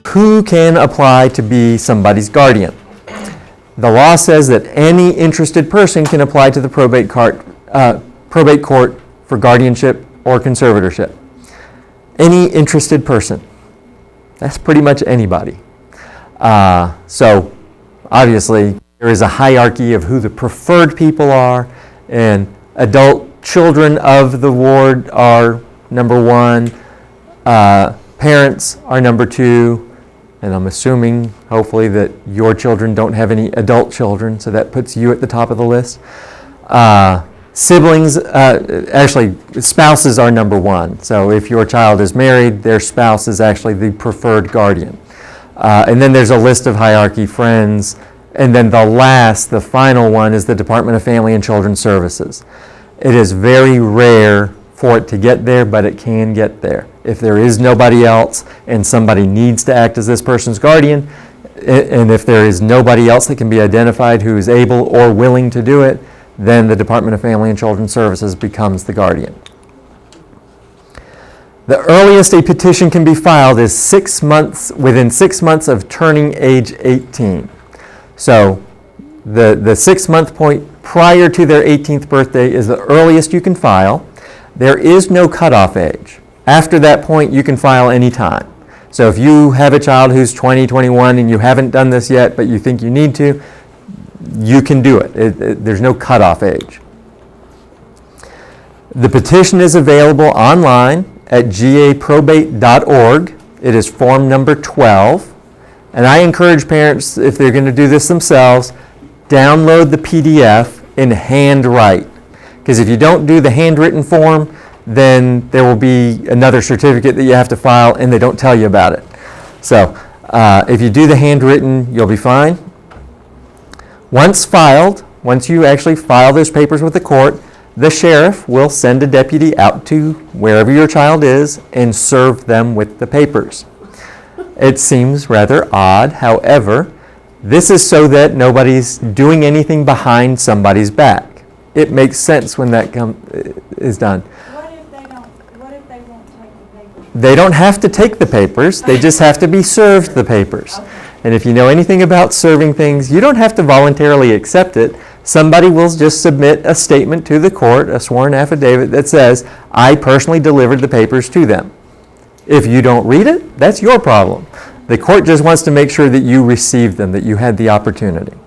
who can apply to be somebody's guardian? The law says that any interested person can apply to the probate court for guardianship or conservatorship. Any interested person. That's pretty much anybody. So obviously there is a hierarchy of who the preferred people are, and adult children of the ward are number one, parents are number two, and I'm assuming, hopefully, that your children don't have any adult children, so that puts you at the top of the list. Siblings, actually, spouses are number one. So if your child is married, their spouse is actually the preferred guardian. And then there's a list of hierarchy, friends, and then the final one is the Department of Family and Children's Services. It is very rare for it to get there, but it can get there. If there is nobody else and somebody needs to act as this person's guardian, and if there is nobody else that can be identified who is able or willing to do it, then the Department of Family and Children's Services becomes the guardian. The earliest a petition can be filed is within 6 months of turning age 18. So the 6 month point prior to their 18th birthday is the earliest you can file. There is no cutoff age. After that point, you can file any time. So if you have a child who's 20, 21, and you haven't done this yet, but you think you need to, you can do it. There's no cutoff age. The petition is available online at gaprobate.org. It is form number 12. And I encourage parents, if they're going to do this themselves, download the PDF and handwrite. Because if you don't do the handwritten form, then there will be another certificate that you have to file, and they don't tell you about it. So if you do the handwritten, you'll be fine. Once you actually file those papers with the court, the sheriff will send a deputy out to wherever your child is and serve them with the papers. It seems rather odd, however, this is so that nobody's doing anything behind somebody's back. It makes sense when that is done. What if they won't take the papers? They don't have to take the papers, they just have to be served the papers. Okay. And if you know anything about serving things, you don't have to voluntarily accept it. Somebody will just submit a statement to the court, a sworn affidavit that says, I personally delivered the papers to them. If you don't read it, that's your problem. The court just wants to make sure that you received them, that you had the opportunity.